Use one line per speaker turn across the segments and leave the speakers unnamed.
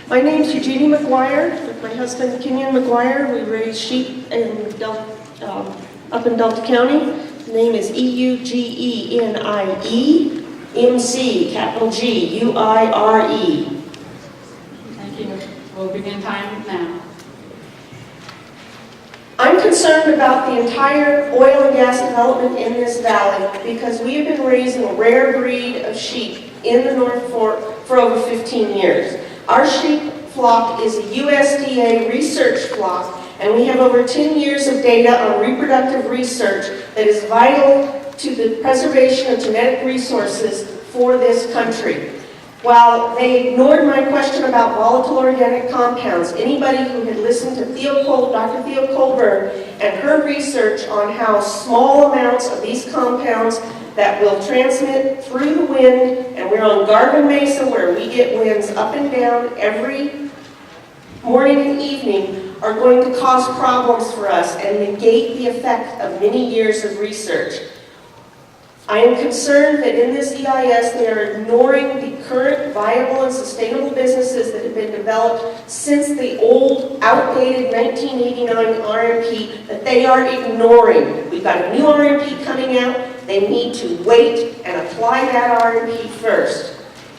My name is Eugenie McGuire. With my husband, Kenyon McGuire, we raise sheep up in Delta County. His name is EUGENIEMC, capital G, UIRE.
Thank you. We'll begin time now.
I'm concerned about the entire oil and gas development in this valley because we have been raising a rare breed of sheep in the North Fork for over 15 years. Our sheep flock is a USDA research flock, and we have over 10 years of data on reproductive research that is vital to the preservation of genetic resources for this country. While they ignored my question about volatile organic compounds, anybody who had listened to Dr. Theo Colburn and her research on how small amounts of these compounds that will transmit through the wind, and we're on Garvin Mesa where we get winds up and down every morning and evening, are going to cause problems for us and negate the effect of many years of research. I am concerned that in this EIS they are ignoring the current viable and sustainable businesses that have been developed since the old, outdated 1989 RMP that they are ignoring. We've got a new RMP coming out. They need to wait and apply that RMP first.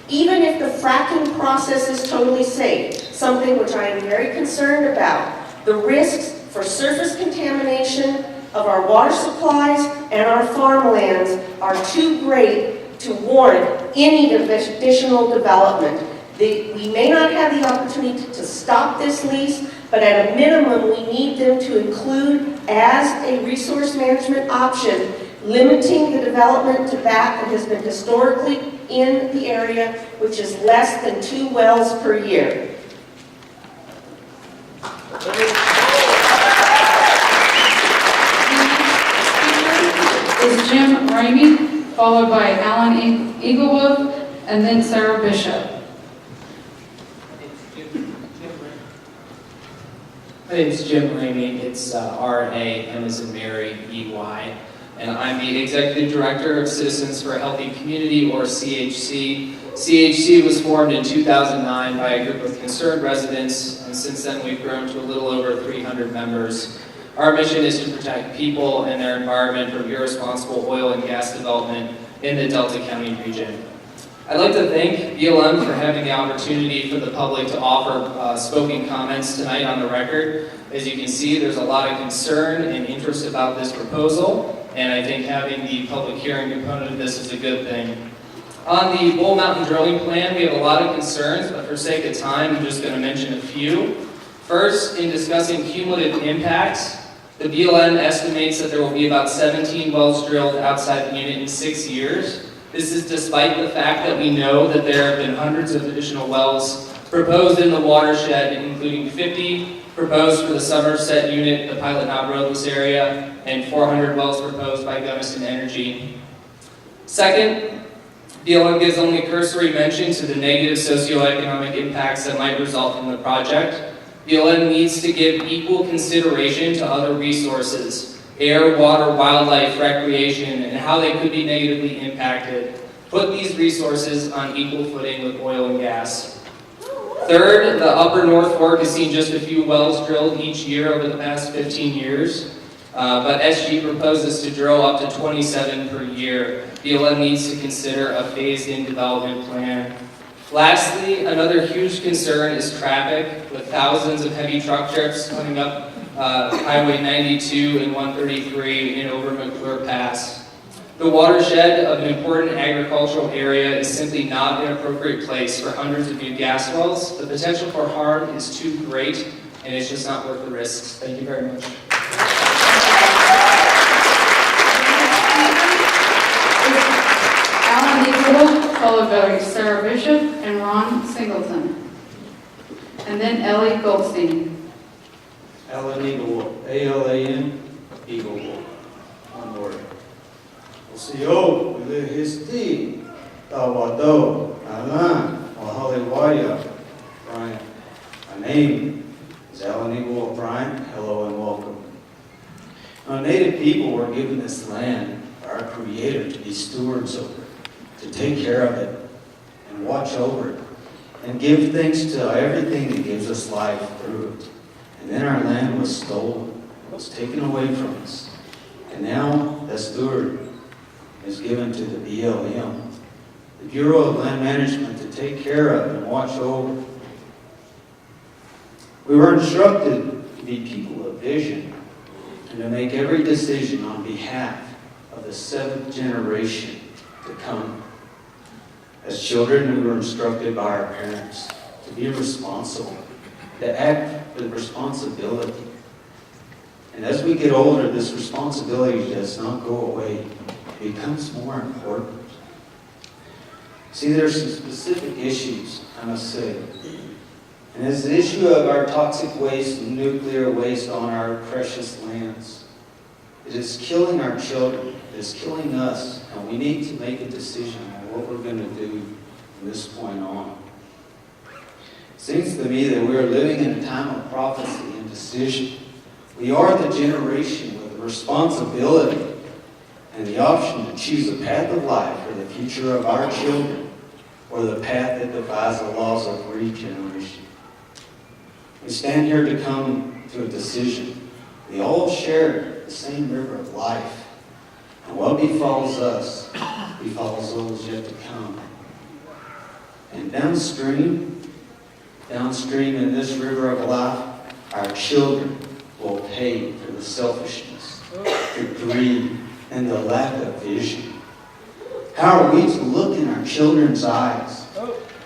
Even if the fracking process is totally safe, something which I am very concerned about, the risks for surface contamination of our water supplies and our farmlands are too great to warrant any additional development. We may not have the opportunity to stop this lease, but at a minimum we need them to include as a resource management option limiting the development to that has been historically in the area, which is less than 2 wells per year.
Is Jim Ramey, followed by Alan Eaglewood, and then Sarah Bishop.
My name is Jim Ramey. It's R-A, M as in Mary, E-Y. And I'm the Executive Director of Citizens for a Healthy Community, or CHC. CHC was formed in 2009 by a group of concerned residents, and since then we've grown to a little over 300 members. Our mission is to protect people and their environment from irresponsible oil and gas development in the Delta County region. I'd like to thank BLM for having the opportunity for the public to offer spoken comments tonight on the record. As you can see, there's a lot of concern and interest about this proposal, and I think having the public hearing component of this is a good thing. On the Bull Mountain drilling plan, we have a lot of concerns, but for sake of time, I'm just going to mention a few. First, in discussing cumulative impacts, the BLM estimates that there will be about 17 wells drilled outside the unit in 6 years. This is despite the fact that we know that there have been hundreds of additional wells proposed in the watershed, including 50 proposed for the Somerset unit, the Pilot Knob Roadless area, and 400 wells proposed by Gunnison Energy. Second, BLM gives only cursory mention to the negative socioeconomic impacts that might result from the project. BLM needs to give equal consideration to other resources, air, water, wildlife, recreation, and how they could be negatively impacted. Put these resources on equal footing with oil and gas. Third, the upper North Fork has seen just a few wells drilled each year over the past 15 years, but SG proposes to drill up to 27 per year. BLM needs to consider a phased-in development plan. Lastly, another huge concern is traffic, with thousands of heavy truck trips coming up Highway 92 and 133 and over McClure Pass. The watershed of an important agricultural area is simply not an appropriate place for hundreds of new gas wells. The potential for harm is too great, and it's just not worth the risks. Thank you very much.
Alan Eaglewood, followed by Sarah Bishop and Ron Singleton. And then Ellie Goldstein.
Alan Eaglewood, A-L-A-N, Eaglewood. One word. Osio, Histi, Tawado, Alan, Wahaliwaya, Brian. My name is Alan Eaglewood Brian. Hello and welcome. Now, Native people were given this land by our Creator to be stewards over it, to take care of it and watch over it, and give thanks to everything that gives us life through it. And then our land was stolen, was taken away from us. And now that steward is given to the BLM, the Bureau of Land Management, to take care of and watch over. We were instructed to be people of vision and to make every decision on behalf of the 7th generation to come. As children, we were instructed by our parents to be responsible, to act with responsibility. And as we get older, this responsibility does not go away. It becomes more important. See, there's some specific issues, I must say. And it's the issue of our toxic waste and nuclear waste on our precious lands. It is killing our children. It is killing us. And we need to make a decision on what we're going to do from this point on. It seems to me that we are living in a time of prophecy and decision. We are the generation with the responsibility and the option to choose a path of life for the future of our children, or the path that defies the laws of regeneration. We stand here to come to a decision. We all share the same river of life. And what befalls us, befalls those yet to come. And downstream in this river of life, our children will pay for the selfishness, the greed, and the lack of vision. How are we to look in our children's eyes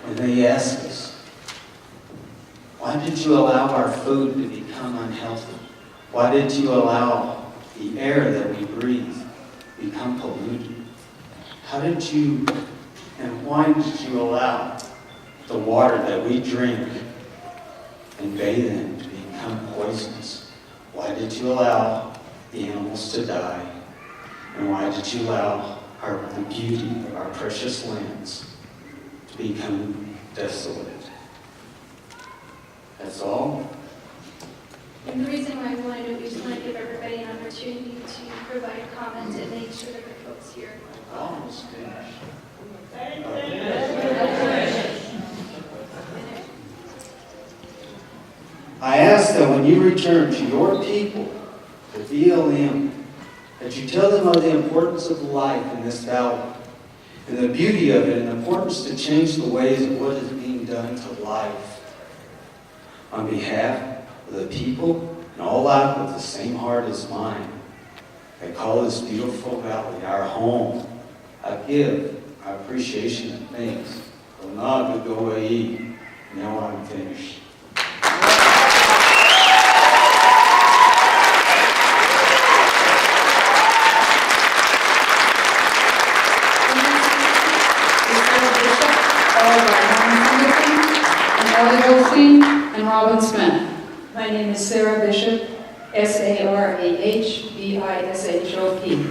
when they ask us, why did you allow our food to become unhealthy? Why did you allow the air that we breathe become polluted? How did you and why did you allow the water that we drink and bathe in to become poisonous? Why did you allow the animals to die? And why did you allow the beauty of our precious lands to become desolate? That's all.
And the reason why we wanted to, we just want to give everybody an opportunity to provide comments and make sure that the folks here.
Almost finished. I ask that when you return to your people, the BLM, that you tell them of the importance of life in this valley, and the beauty of it, and the importance to change the ways of what is being done to life. On behalf of the people and all life with the same heart as mine, I call this beautiful valley our home. I give my appreciation and thanks. Now I'm finished.
And Robin Smith.
My name is Sarah Bishop, S-A-R-A-H-B-I-S-H-O-P.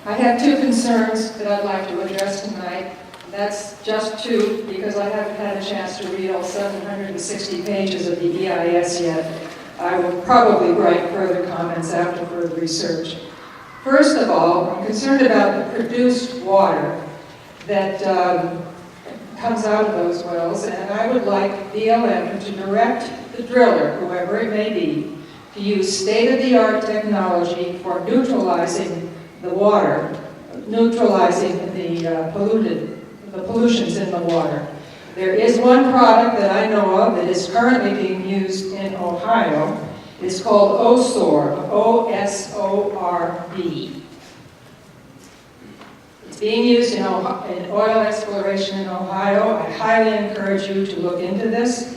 I have two concerns that I'd like to address tonight. That's just two, because I haven't had a chance to read all 760 pages of the EIS yet. I will probably write further comments after further research. First of all, I'm concerned about the produced water that comes out of those wells, and I would like BLM to direct the driller, whoever it may be, to use state-of-the-art technology for neutralizing the water, neutralizing the pollutions in the water. There is one product that I know of that is currently being used in Ohio. It's called OSORB, O-S-O-R-B. It's being used in oil exploration in Ohio. I highly encourage you to look into this.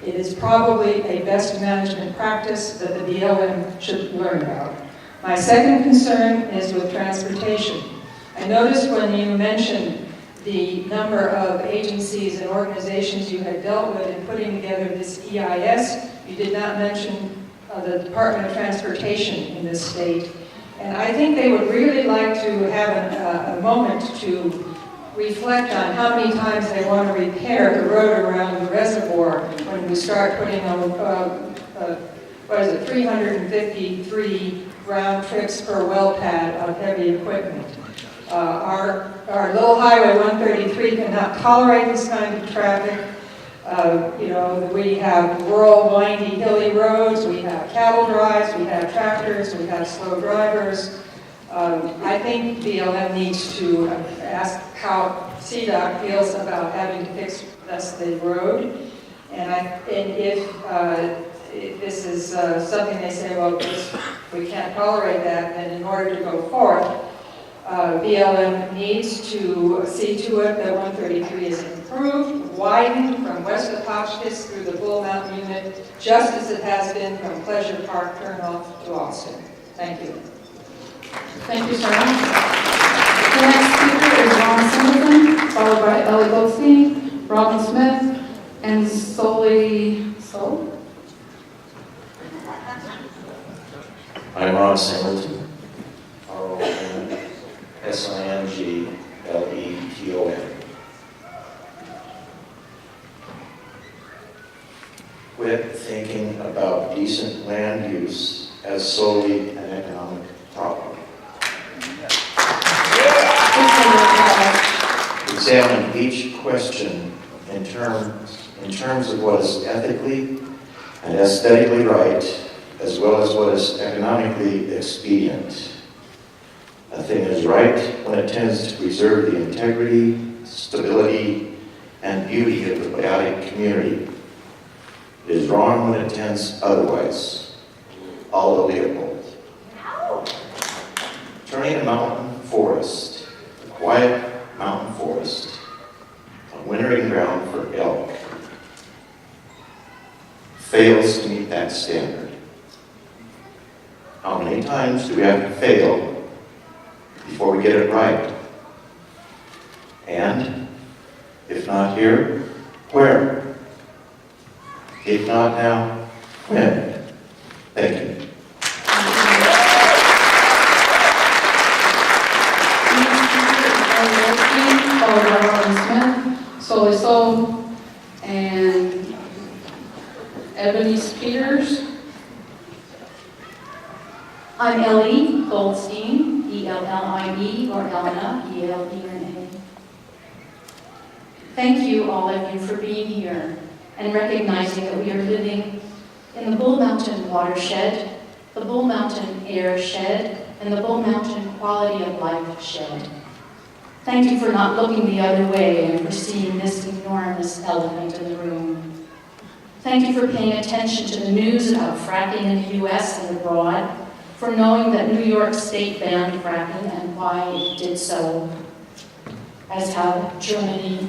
It is probably a best management practice that the BLM should learn about. My second concern is with transportation. I noticed when you mentioned the number of agencies and organizations you had dealt with in putting together this EIS, you did not mention the Department of Transportation in this state. And I think they would really like to have a moment to reflect on how many times they want to repair the road around the reservoir when we start putting on, 353 round trips per well pad of heavy equipment. Our little Highway 133 cannot tolerate this kind of traffic. We have rural, windy, hilly roads, we have cattle drives, we have tractors, we have slow drivers. I think BLM needs to ask how CDOT feels about having to fix the road. And if this is something they say, well, we can't tolerate that, then in order to go forth, BLM needs to see to it that 133 is improved, widened from west of Hotchkiss through the Bull Mountain unit, just as it has been from Pleasure Park turnoff to Austin. Thank you.
Thank you, Sarah. The next speaker is Ron Singleton, followed by Ellie Goldstein, Robin Smith, and Solly Sol.
I'm Ron Singleton, Singleton. Quit thinking about decent land use as solely an economic problem. Examine each question in terms of what is ethically and aesthetically right, as well as what is economically expedient. A thing is right when it tends to preserve the integrity, stability, and beauty of the biotic community. It is wrong when it tends otherwise. All of the above. Turning a mountain forest, a quiet mountain forest, a wintering ground for elk, fails to meet that standard. How many times do we have to fail before we get it right? And if not here, where? If not now, when? Thank you.
Followed by Robin Smith, Solly Sol, and Ebony Peters.
I'm Ellie Goldstein, E-L-L-I-E, or Elena, E-L-E-N-A. Thank you, all of you, for being here and recognizing that we are living in the Bull Mountain watershed, the Bull Mountain air shed, and the Bull Mountain quality of life shed. Thank you for not looking the other way and for seeing this enormous elephant in the room. Thank you for paying attention to the news about fracking in the U.S. and abroad, for knowing that New York State banned fracking and why it did so, as have Germany,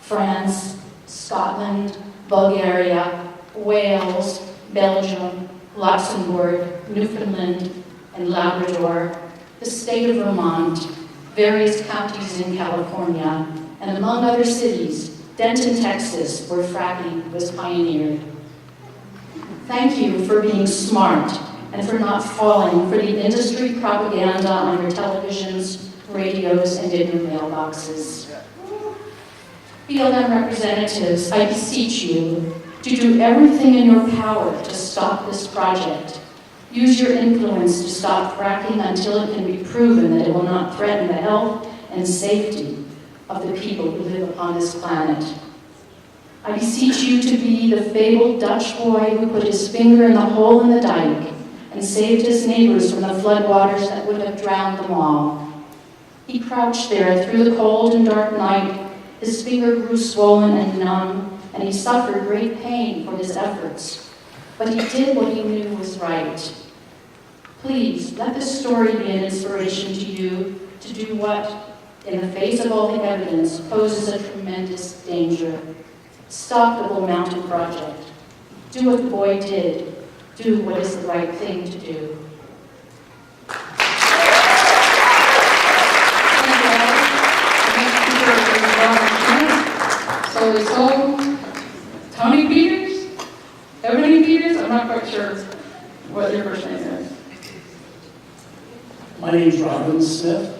France, Scotland, Bulgaria, Wales, Belgium, Luxembourg, Newfoundland, and Labrador, the state of Vermont, various counties in California, and among other cities, Denton, Texas, where fracking was pioneered. Thank you for being smart and for not falling for the industry propaganda on your televisions, radios, and in your mailboxes. BLM representatives, I beseech you to do everything in your power to stop this project. Use your influence to stop fracking until it can be proven that it will not threaten the health and safety of the people who live upon this planet. I beseech you to be the fabled Dutch boy who put his finger in the hole in the dike and saved his neighbors from the floodwaters that would have drowned them all. He crouched there through the cold and dark night. His finger grew swollen and numb, and he suffered great pain for his efforts. But he did what he knew was right. Please, let this story be an inspiration to you to do what, in the face of all the evidence, poses a tremendous danger. Stop the Bull Mountain project. Do what the boy did. Do what is the right thing to do.
Solly Sol, Tony Peters, Ebony Peters. I'm not quite sure what your first name is.
My name is Robin Smith.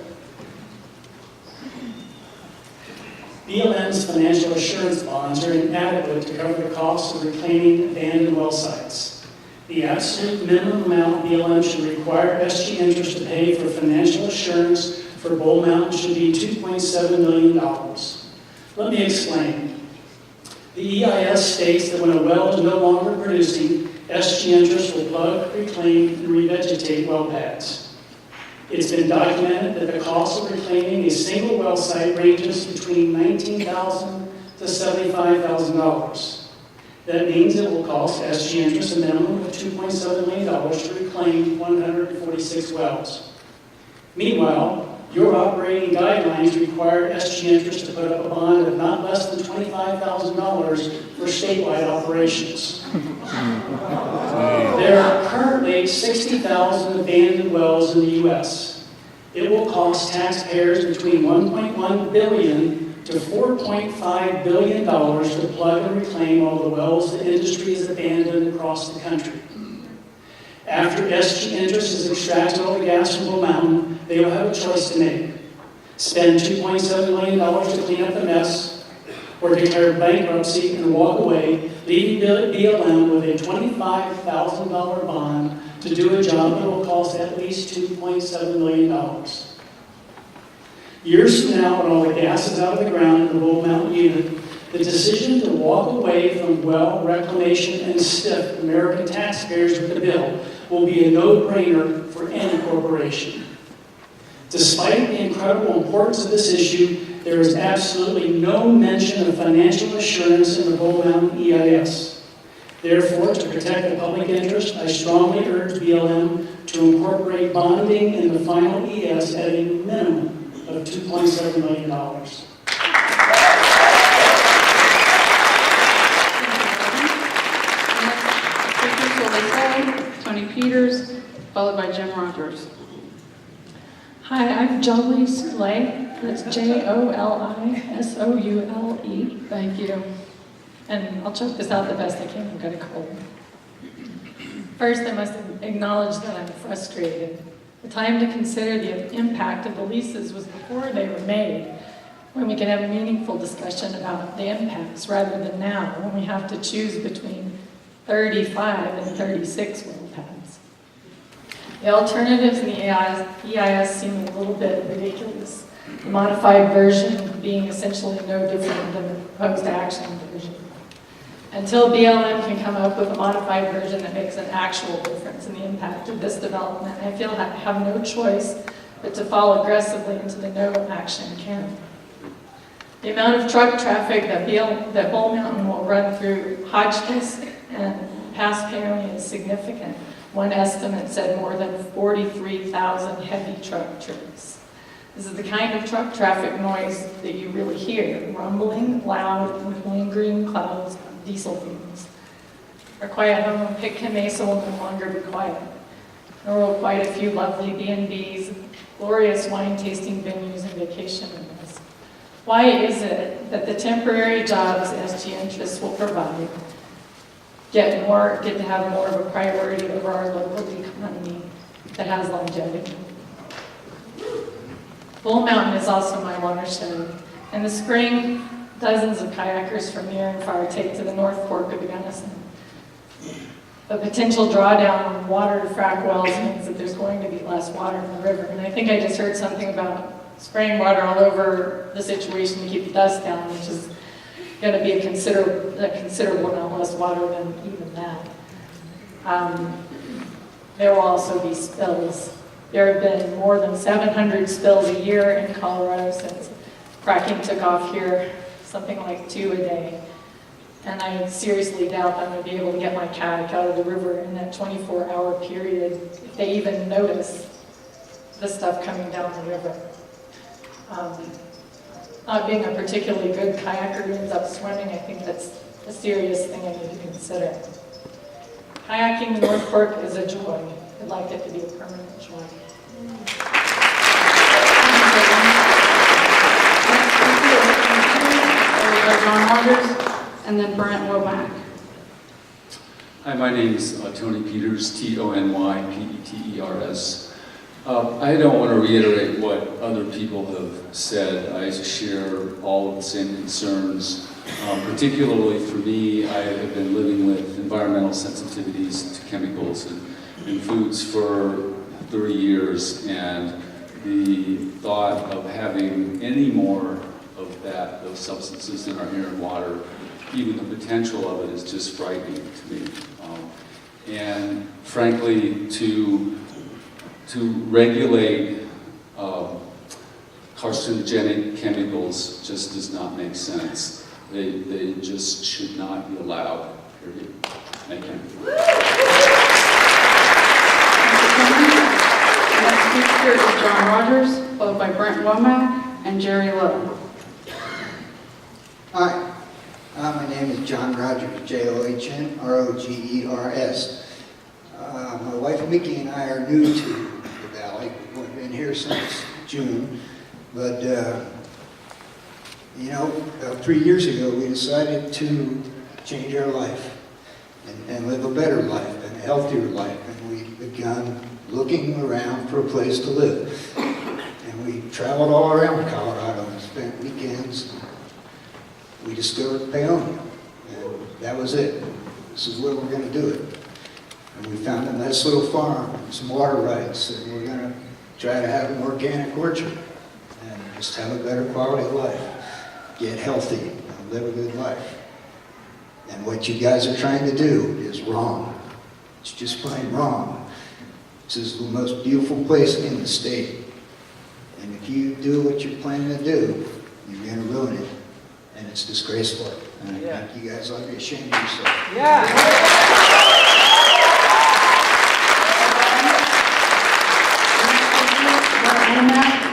BLM's financial assurance bonds are inadequate to cover the cost of reclaiming abandoned well sites. The absolute minimum amount BLM should require SG Interest to pay for financial assurance for Bull Mountain should be $2.7 million. Let me explain. The EIS states that when a well is no longer producing, SG Interest will plug, reclaim, and revegetate well pads. It's been documented that the cost of reclaiming a single well site ranges between $19,000 to $75,000. That means it will cost SG Interest a minimum of $2.7 million to reclaim 146 wells. Meanwhile, your operating guidelines require SG Interest to put up a bond of not less than $25,000 for statewide operations. There are currently 60,000 abandoned wells in the U.S. It will cost taxpayers between $1.1 billion to $4.5 billion to plug and reclaim all the wells the industry has abandoned across the country. After SG Interest has extracted all the gas from Bull Mountain, they will have a choice to make. Spend $2.7 million to clean up the mess, or declare bankruptcy and walk away, leaving BLM with a $25,000 bond to do a job that will cost at least $2.7 million. Years from now, when all the gas is out of the ground in the Bull Mountain unit, the decision to walk away from well reclamation and stiff American taxpayers with the bill will be a no-brainer for any corporation. Despite the incredible importance of this issue, there is absolutely no mention of financial assurance in the Bull Mountain EIS. Therefore, to protect the public interest, I strongly urge BLM to incorporate bonding in the final ES at a minimum of $2.7 million.
Tony Peters, followed by Jim Rogers.
Hi, I'm Jolie Soule. That's Jolisoule.
Thank you.
And I'll choke this out the best I can. I've got a cold. First, I must acknowledge that I'm frustrated. The time to consider the impact of the leases was before they were made, when we could have a meaningful discussion about the impacts, rather than now, when we have to choose between 35 and 36 well pads. The alternatives in the EIS seem a little bit ridiculous. The modified version being essentially no different than the proposed action version. Until BLM can come up with a modified version that makes an actual difference in the impact of this development, I feel I have no choice but to fall aggressively into the no action camp. The amount of truck traffic that Bull Mountain will run through Hotchkiss and past Paoli is significant. One estimate said more than 43,000 heavy truck trips. This is the kind of truck traffic noise that you really hear, rumbling, loud, and lingering clouds of diesel fumes. Our quiet home in Pitkin Mesa will no longer be quiet. Nor will quite a few lovely B&Bs, glorious wine tasting venues, and vacation rentals. Why is it that the temporary jobs SG Interest will provide get to have more of a priority over our local economy that has longevity? Bull Mountain is also my watershed. In the spring, dozens of kayakers from near and far take to the North Fork of the Gunnison. The potential drawdown on water to frack wells means that there's going to be less water in the river. And I think I just heard something about spraying water all over the situation to keep the dust down, which is going to be a considerable amount less water than even that. There will also be spills. There have been more than 700 spills a year in Colorado since fracking took off here, something like 2 a day. And I seriously doubt that I'm going to be able to get my kayak out of the river in that 24-hour period, if they even notice the stuff coming down the river. Not being a particularly good kayaker who ends up swimming, I think that's a serious thing I need to consider. Kayaking in North Fork is a joy. I'd like it to be a permanent joy.
John Rogers, and then Brent Womack.
Hi, my name is Tony Peters, Tonypeters. I don't want to reiterate what other people have said. I share all of the same concerns. Particularly for me, I have been living with environmental sensitivities to chemicals and foods for 30 years, and the thought of having any more of those substances in our air and water even the potential of it is just frightening to me. And frankly, to regulate carcinogenic chemicals just does not make sense. They just should not be allowed, period. Thank you.
Next speaker is John Rogers, followed by Brent Womack and Jerry Lowe.
Hi, my name is John Rogers, John Rogers. My wife Mickey and I are new to the valley. We've been here since June, but you know, about 3 years ago we decided to change our life and live a better life and a healthier life, and we began looking around for a place to live. And we traveled all around Colorado and spent weekends. We discovered Paonia, and that was it. This is where we're going to do it. And we found a nice little farm and some water rights, and we're going to try to have an organic orchard and just have a better quality of life, get healthy, and live a good life. And what you guys are trying to do is wrong. It's just plain wrong. This is the most beautiful place in the state. And if you do what you're planning to do, you're going to ruin it. And it's disgraceful. And I think you guys ought to be ashamed of yourself.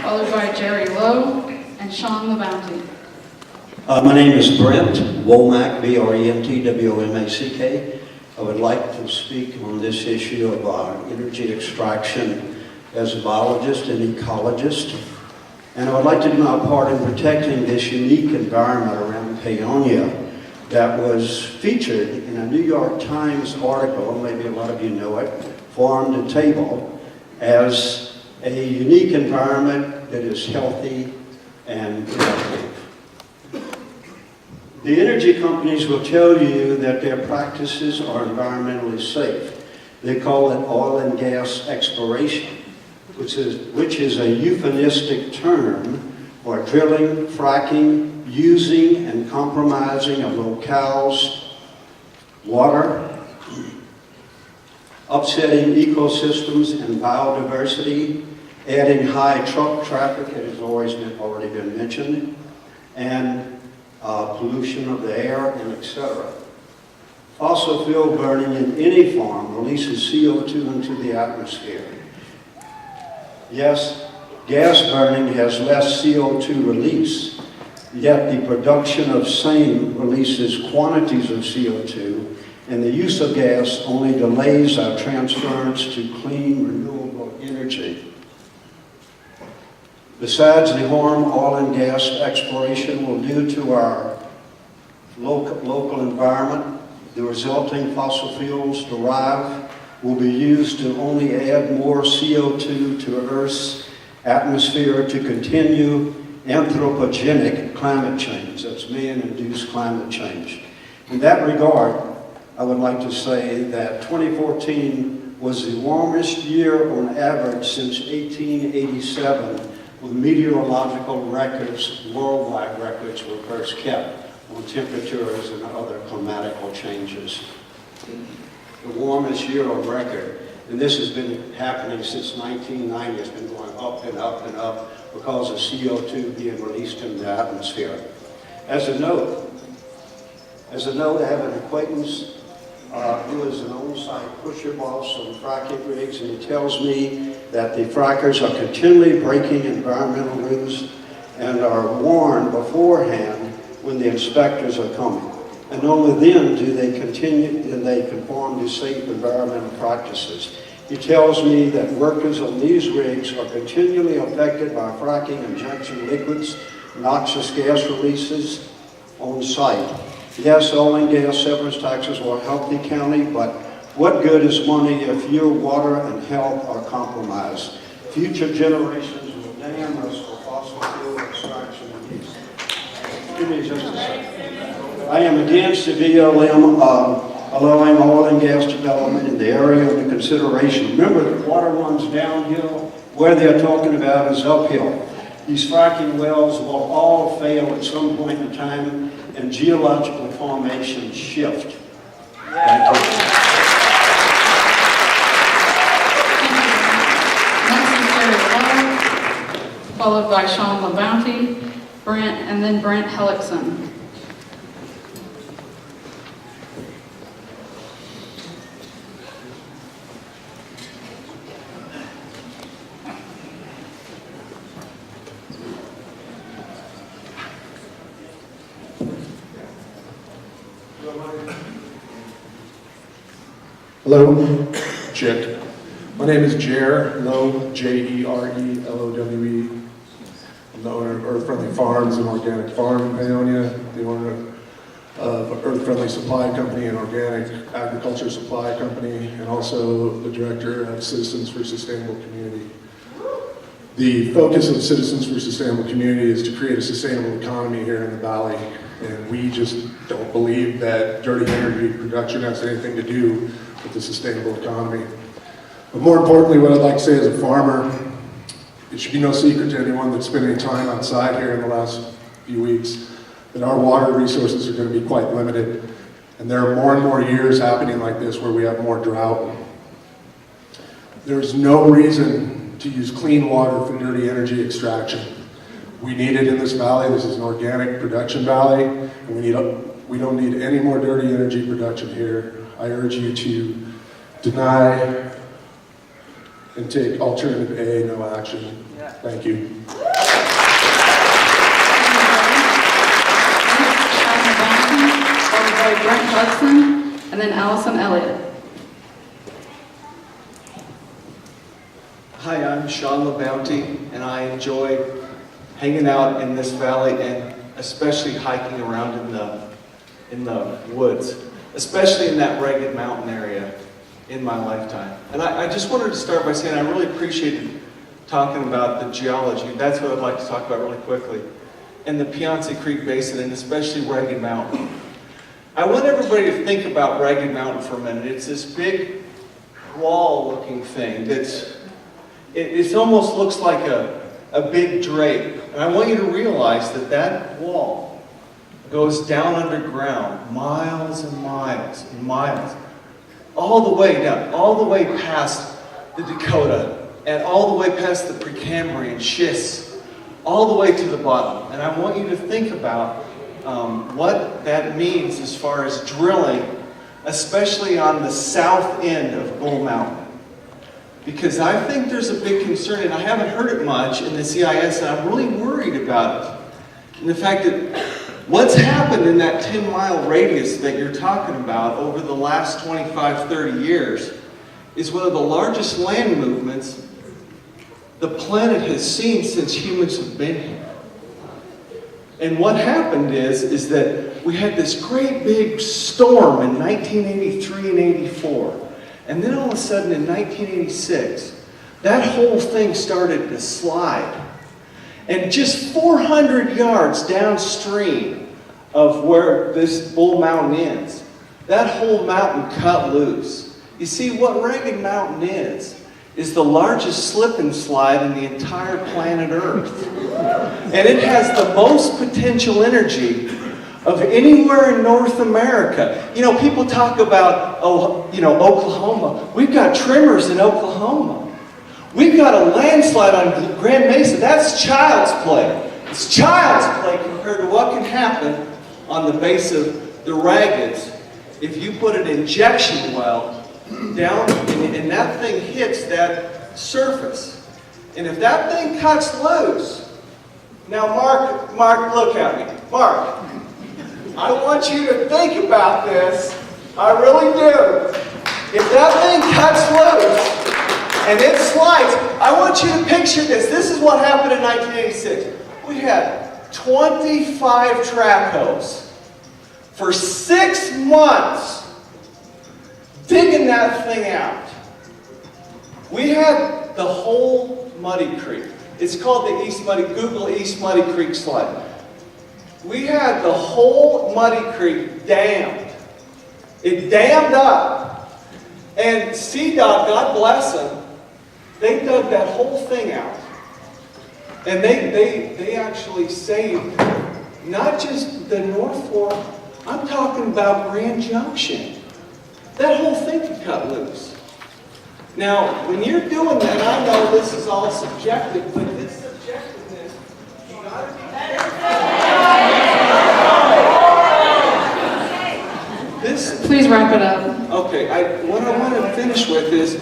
Followed by Jerry Lowe and Sean LeBounty.
My name is Brent Womack, B-R-E-N-T-W-O-M-A-C-K. I would like to speak on this issue of energy extraction as a biologist and ecologist. And I would like to do my part in protecting this unique environment around Paonia that was featured in a New York Times article, maybe a lot of you know it, Farm to Table, as a unique environment that is healthy and productive. The energy companies will tell you that their practices are environmentally safe. They call it oil and gas exploration, which is a euphemistic term for drilling, fracking, using and compromising a locale's water, upsetting ecosystems and biodiversity, adding high truck traffic, it has already been mentioned, and pollution of the air, and etc. Fossil fuel burning in any form releases CO2 into the atmosphere. Yes, gas burning has less CO2 release, yet the production of same releases quantities of CO2, and the use of gas only delays our transference to clean, renewable energy. Besides the harm oil and gas exploration will do to our local environment, the resulting fossil fuels derived will be used to only add more CO2 to Earth's atmosphere to continue anthropogenic climate change. That's man-induced climate change. In that regard, I would like to say that 2014 was the warmest year on average since 1887, when meteorological records, worldwide records, were first kept on temperatures and other climatical changes. The warmest year on record, and this has been happening since 1990. It's been going up and up and up because of CO2 being released in the atmosphere. As a note, I have an acquaintance who is an on-site pusher boss on fracking rigs, and he tells me that the frackers are continually breaking environmental rules and are warned beforehand when the inspectors are coming. And only then do they conform to safe environmental practices. He tells me that workers on these rigs are continually affected by fracking injection liquids, noxious gas releases on site. Yes, oil and gas severance taxes will help the county, but what good is money if your water and health are compromised? Future generations will damn us for fossil fuel extraction and use. Give me just a second. I am against the BLM allowing oil and gas development in the area under consideration. Remember, the water runs downhill. Where they're talking about is uphill. These fracking wells will all fail at some point in time, and geological formation shift. Thank you.
Next is Jerry Love, followed by Sean LaBounty, and then Brent Hellickson.
Hello, check. My name is Jer Lowe, Jerelowe. I'm the owner of Earth Friendly Farms, an organic farm in Paonia, the owner of Earth Friendly Supply Company, an organic agriculture supply company, and also the director of Citizens for Sustainable Community. The focus of Citizens for Sustainable Community is to create a sustainable economy here in the Valley, and we just don't believe that dirty energy production has anything to do with the sustainable economy. But more importantly, what I'd like to say as a farmer, it should be no secret to anyone that's spent any time outside here in the last few weeks that our water resources are going to be quite limited. And there are more and more years happening like this where we have more drought. There's no reason to use clean water for dirty energy extraction. We need it in this valley. This is an organic production valley, and we don't need any more dirty energy production here. I urge you to deny and take alternative A, no action. Thank you.
Followed by Brent Hudson, and then Allison Elliott.
Hi, I'm Sean LaBounty, and I enjoy hanging out in this valley and especially hiking around in the woods, especially in that rugged mountain area in my lifetime. And I just wanted to start by saying I really appreciated talking about the geology. That's what I'd like to talk about really quickly. And the Piancé Creek Basin, and especially Ragged Mountain. I want everybody to think about Ragged Mountain for a minute. It's this big wall-looking thing that's, it almost looks like a big drape. And I want you to realize that that wall goes down underground, miles and miles and miles, all the way down, all the way past the Dakota, and all the way past the Precambrian schists, all the way to the bottom. And I want you to think about what that means as far as drilling, especially on the south end of Bull Mountain. Because I think there's a big concern, and I haven't heard it much in the CIS, and I'm really worried about it. And the fact that what's happened in that 10-mile radius that you're talking about over the last 25, 30 years is one of the largest land movements the planet has seen since humans have been here. And what happened is that we had this great big storm in 1983 and 84. And then all of a sudden in 1986, that whole thing started to slide. And just 400 yards downstream of where this Bull Mountain ends, that whole mountain cut loose. You see, what Ragged Mountain is the largest slip and slide in the entire planet Earth. And it has the most potential energy of anywhere in North America. You know, people talk about, Oklahoma. We've got tremors in Oklahoma. We've got a landslide on Grand Mesa. That's child's play. It's child's play compared to what can happen on the base of the Raggeds if you put an injection well down and that thing hits that surface. And if that thing cuts loose, now Mark, look at me. Mark, I want you to think about this. I really do. If that thing cuts loose and it slides, I want you to picture this. This is what happened in 1986. We had 25 track hoes for 6 months digging that thing out. We had the whole Muddy Creek. It's called the East Muddy, Google East Muddy Creek slide. We had the whole Muddy Creek dammed. It dammed up. And CDOT, God bless them, they dug that whole thing out. And they actually saved not just the North Fork, I'm talking about Grand Junction. That whole thing could cut loose. Now, when you're doing that, I know this is all subjective, but this subjectiveness, you gotta be careful.
Please wrap it up.
Okay, what I want to finish with is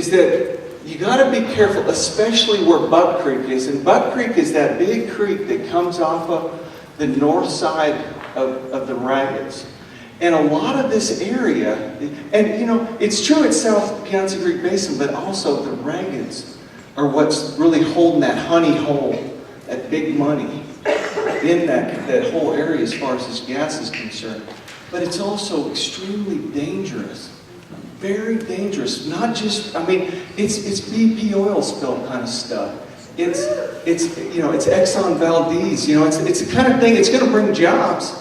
that you got to be careful, especially where Buck Creek is. And Buck Creek is that big creek that comes off of the north side of the Rapids. And a lot of this area, and you know, it's true it's South Piazza Creek Basin, but also the Rapids are what's really holding that honey hole, that big money in that whole area as far as this gas is concerned. But it's also extremely dangerous, very dangerous. Not just, I mean, it's BP oil spill kind of stuff. It's you know, it's Exxon Valdez. You know, it's the kind of thing. It's going to bring jobs,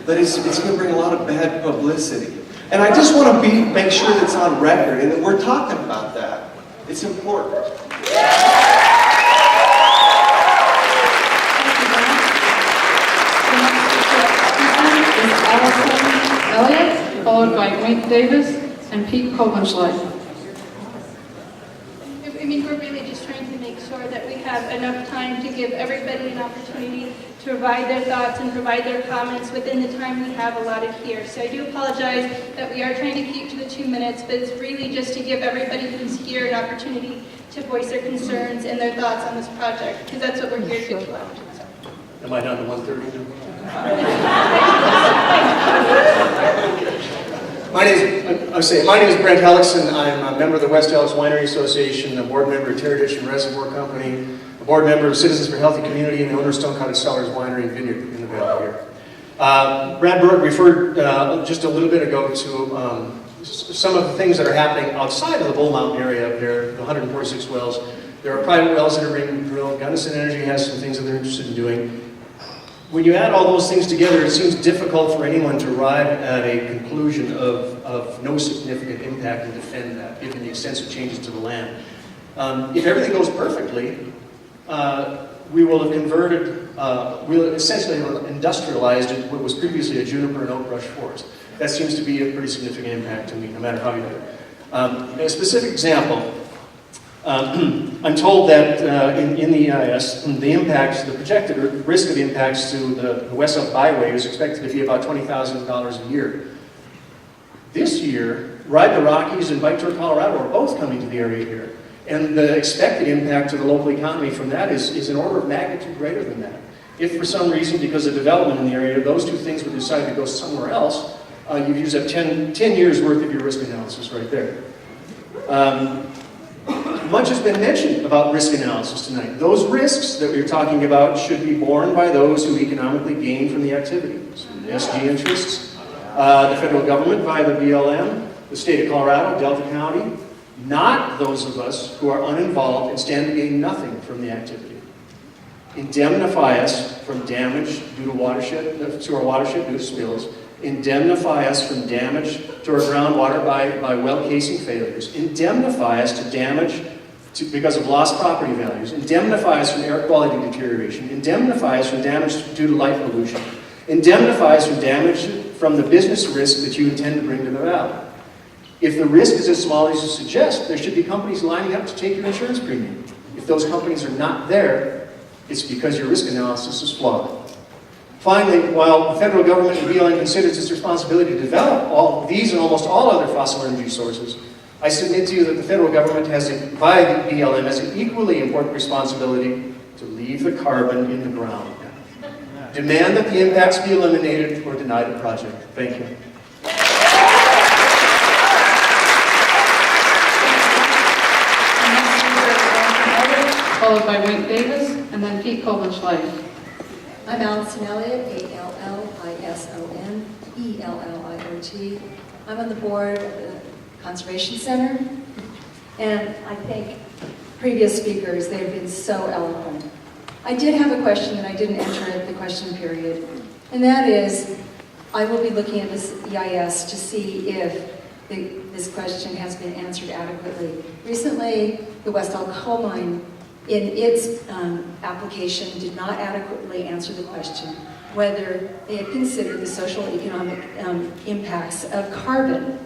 but it's going to bring a lot of bad publicity. And I just want to make sure that's on record and that we're talking about that. It's important.
Elliott, followed by Wayne Davis and Pete Kobenschlag.
I mean, we're really just trying to make sure that we have enough time to give everybody an opportunity to provide their thoughts and provide their comments within the time we have allotted here. So I do apologize that we are trying to keep to the 2 minutes, but it's really just to give everybody who's here an opportunity to voice their concerns and their thoughts on this project, because that's what we're here to do.
Am I down to 1:30 now? My name is Brent Hellickson. I'm a member of the West Ellis Winery Association, a board member of Terradition Reservoir Company, a board member of Citizens for Healthy Community, and the owner of Stone Cottage Cellars Winery and Vineyard in the valley here. Brad Burke referred just a little bit ago to some of the things that are happening outside of the Bull Mountain area up there, the 146 wells. There are private wells that are being drilled. Gunnison Energy has some things that they're interested in doing. When you add all those things together, it seems difficult for anyone to arrive at a conclusion of no significant impact and defend that, given the extensive changes to the land. If everything goes perfectly, we will have converted, we'll essentially have industrialized what was previously a juniper and oak brush forest. That seems to be a pretty significant impact to me, no matter how you do it. A specific example, I'm told that in the EIS, the impacts, the projected risk of impacts to the West Elk Byway is expected to be about $20,000 a year. This year, Ride the Rockies and Bike Tour Colorado are both coming to the area here. And the expected impact to the local economy from that is an order of magnitude greater than that. If for some reason, because of development in the area, those two things would decide to go somewhere else, you've used up 10 years worth of your risk analysis right there. Much has been mentioned about risk analysis tonight. Those risks that we're talking about should be borne by those who economically gain from the activity. So the SG interests, the federal government via the BLM, the state of Colorado, Delta County, not those of us who are uninvolved and stand to gain nothing from the activity. Indemnify us from damage due to our watershed due to spills. Indemnify us from damage to our groundwater by well casing failures. Indemnify us to damage because of lost property values. Indemnify us from air quality deterioration. Indemnify us from damage due to light pollution. Indemnify us from damage from the business risk that you intend to bring to the valley. If the risk is as small as you suggest, there should be companies lining up to take your insurance premium. If those companies are not there, it's because your risk analysis is flawed. Finally, while the federal government and BLM considers its responsibility to develop all these and almost all other fossil energy sources, I submit to you that the federal government via the BLM, has an equally important responsibility to leave the carbon in the ground. Demand that the impacts be eliminated or deny the project. Thank you.
Followed by Wayne Davis and then Pete Kobenschlag.
I'm Allison Elliott, A-L-L-I-S-O-N-E-L-L-I-O-T. I'm on the board of the Conservation Center, and I think previous speakers, they've been so eloquent. I did have a question that I didn't enter at the question period, and that is, I will be looking at this EIS to see if this question has been answered adequately. Recently, the West Elk Coal Mine, in its application, did not adequately answer the question. whether they had considered the social economic impacts of carbon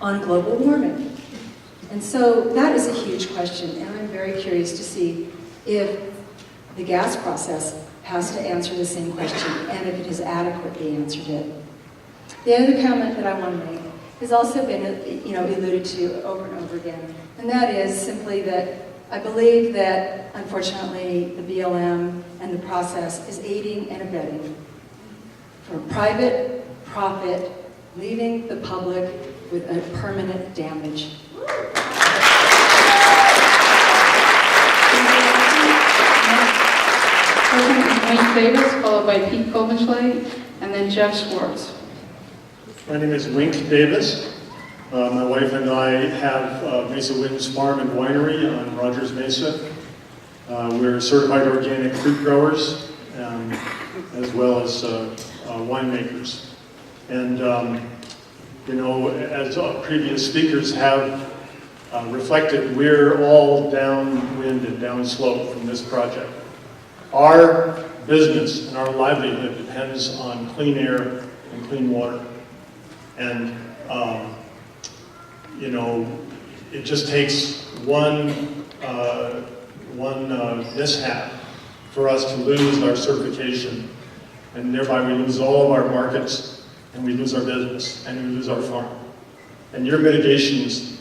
on global warming. And so that is a huge question, and I'm very curious to see if the gas process has to answer the same question, and if it has adequately answered it. The other comment that I want to make has also been, alluded to over and over again, and that is simply that I believe that, unfortunately, the BLM and the process is aiding and abetting for private profit, leaving the public with a permanent damage.
President Wayne Davis, followed by Pete Kobenschlag, and then Jeff Schwartz.
My name is Wink Davis. My wife and I have Mesa Winds Farm and Winery on Rogers Mesa. We're certified organic fruit growers, as well as winemakers. And, as previous speakers have reflected, we're all downwind and downslope from this project. Our business and our livelihood depends on clean air and clean water. And, it just takes one mishap for us to lose our certification, and thereby we lose all of our markets, and we lose our business, and we lose our farm. And your mitigations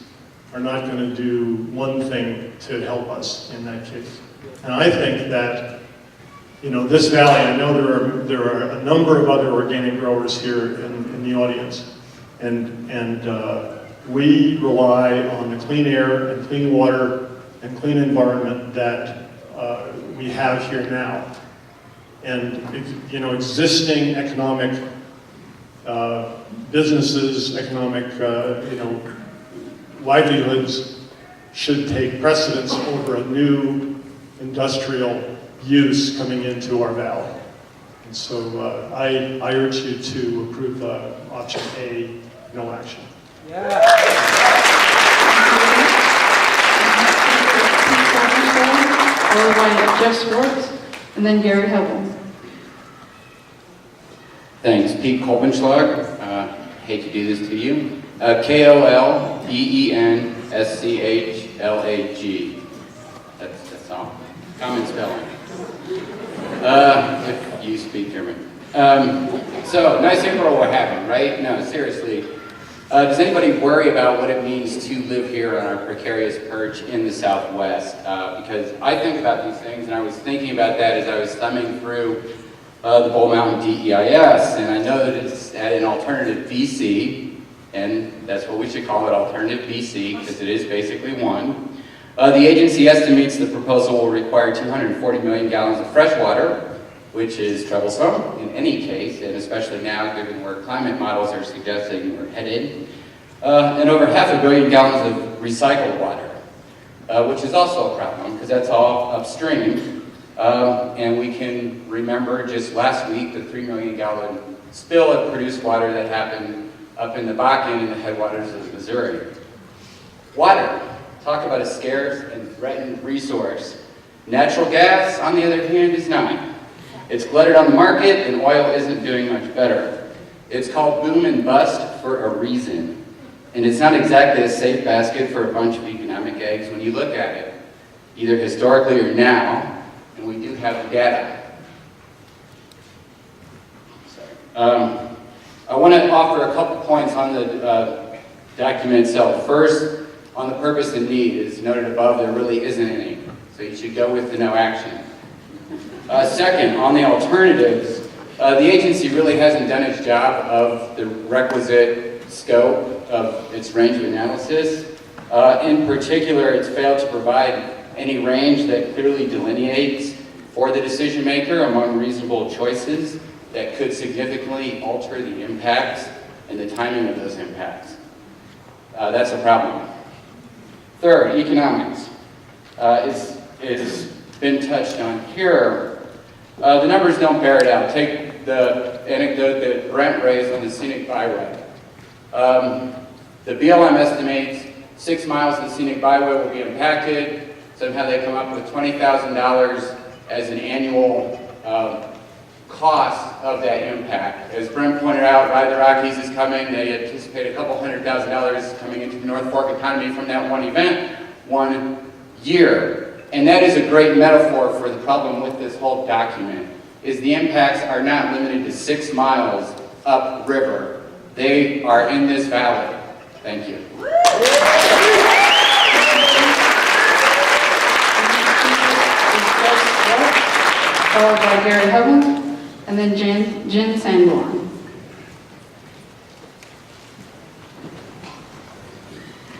are not going to do one thing to help us in that case. And I think that, this valley, I know there are a number of other organic growers here in the audience, and we rely on the clean air and clean water and clean environment that we have here now. And, existing economic businesses, economic, livelihoods should take precedence over a new industrial use coming into our valley. And so I urge you to approve option A, no action.
Followed by Jeff Schwartz, and then Gary Hubble.
Thanks. Pete Kolbenschlag. Hate to do this to you. Kolbenschlag. That's all. Common spelling. If you speak German. So, nice April, what happened, right? No, seriously. Does anybody worry about what it means to live here on our precarious perch in the Southwest? Because I think about these things, and I was thinking about that as I was thumbing through the Bull Mountain DEIS, and I know that it's at an alternative BC, and that's what we should call it, alternative BC, because it is basically one. The agency estimates the proposal will require 240 million gallons of fresh water, which is troublesome in any case, and especially now given where climate models are suggesting we're headed, and over 500 million gallons of recycled water, which is also a problem because that's all upstream. And we can remember just last week the 3 million gallon spill of produced water that happened up in the Bakken in the headwaters of Missouri. Water, talk about a scarce and threatened resource. Natural gas, on the other hand, is not. It's glutted on the market, and oil isn't doing much better. It's called boom and bust for a reason. And it's not exactly a safe basket for a bunch of economic eggs when you look at it, either historically or now, and we do have the data. I want to offer a couple points on the document itself. First, on the purpose and need, as noted above, there really isn't any, so you should go with the no action. Second, on the alternatives, the agency really hasn't done its job of the requisite scope of its range of analysis. In particular, it's failed to provide any range that clearly delineates for the decision maker among reasonable choices that could significantly alter the impacts and the timing of those impacts. That's a problem. Third, economics. It's been touched on here. The numbers don't bear it out. Take the anecdote that Brent raised on the scenic byway. The BLM estimates 6 miles of the scenic byway will be impacted. Somehow they come up with $20,000 as an annual cost of that impact. As Brent pointed out, Ride the Rockies is coming. They anticipate a couple $100,000 coming into the North Fork economy from that one event, 1 year. And that is a great metaphor for the problem with this whole document, is the impacts are not limited to 6 miles upriver. They are in this valley. Thank you.
Followed by Gary Hubbard, and then Jen Sanborn.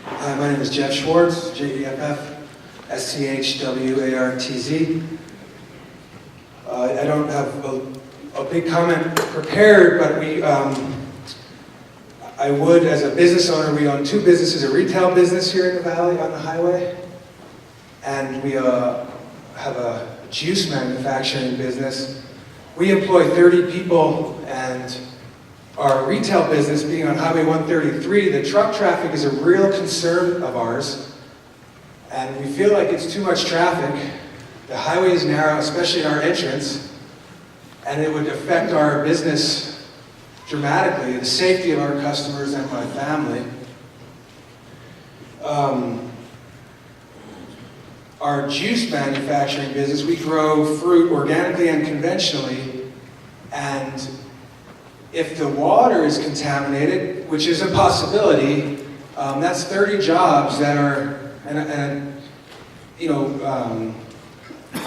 Hi, my name is Jeff Schwartz, JEFF-SCHWARTZ. I don't have a big comment prepared, but I would, as a business owner, we own 2 businesses, a retail business here in the valley on the highway, and we have a juice manufacturing business. We employ 30 people, and our retail business being on Highway 133, the truck traffic is a real concern of ours, and we feel like it's too much traffic. The highway is narrow, especially our entrance, and it would affect our business dramatically, the safety of our customers and my family. Our juice manufacturing business, we grow fruit organically and conventionally, and if the water is contaminated, which is a possibility, that's 30 jobs that are,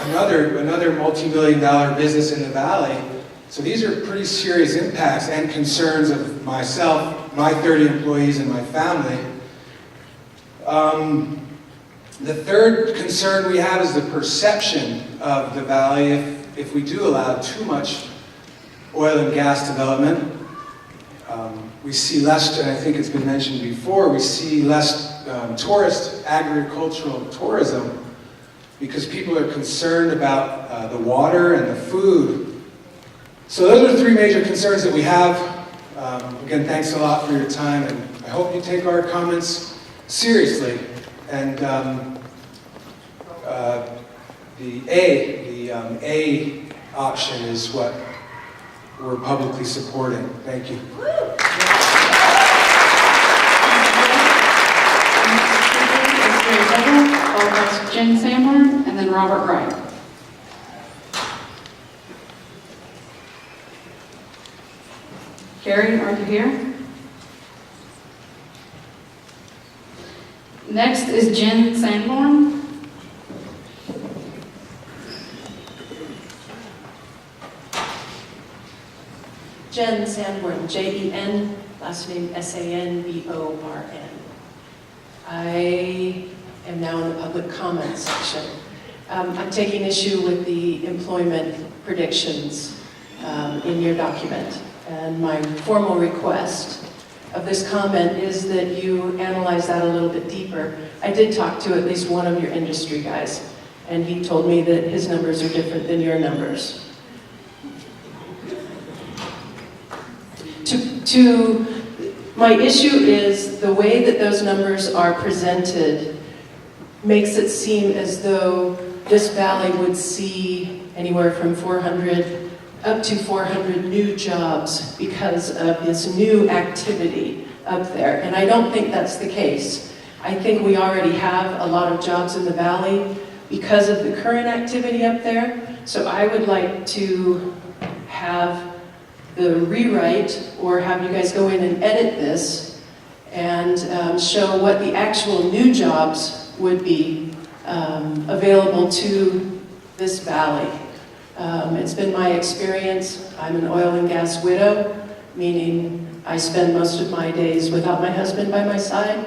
another multi-million-dollar business in the valley. So these are pretty serious impacts and concerns of myself, my 30 employees, and my family. The third concern we have is the perception of the valley if we do allow too much oil and gas development. We see less, and I think it's been mentioned before, we see less agricultural tourism because people are concerned about the water and the food. So those are the 3 major concerns that we have. Again, thanks a lot for your time, and I hope you take our comments seriously. And the A option is what we're publicly supporting. Thank you.
Followed by Jen Sanborn, and then Robert Wright. Gary, are you here? Next is Jen Sanborn.
Jen Sanborn, Jen, last name Sanborn. I am now in the public comment section. I'm taking issue with the employment predictions in your document. And my formal request of this comment is that you analyze that a little bit deeper. I did talk to at least one of your industry guys, and he told me that his numbers are different than your numbers. My issue is the way that those numbers are presented makes it seem as though this valley would see anywhere from 400 up to 400 new jobs because of this new activity up there. And I don't think that's the case. I think we already have a lot of jobs in the valley because of the current activity up there. So I would like to have the rewrite, or have you guys go in and edit this and show what the actual new jobs would be available to this valley. It's been my experience, I'm an oil and gas widow, meaning I spend most of my days without my husband by my side.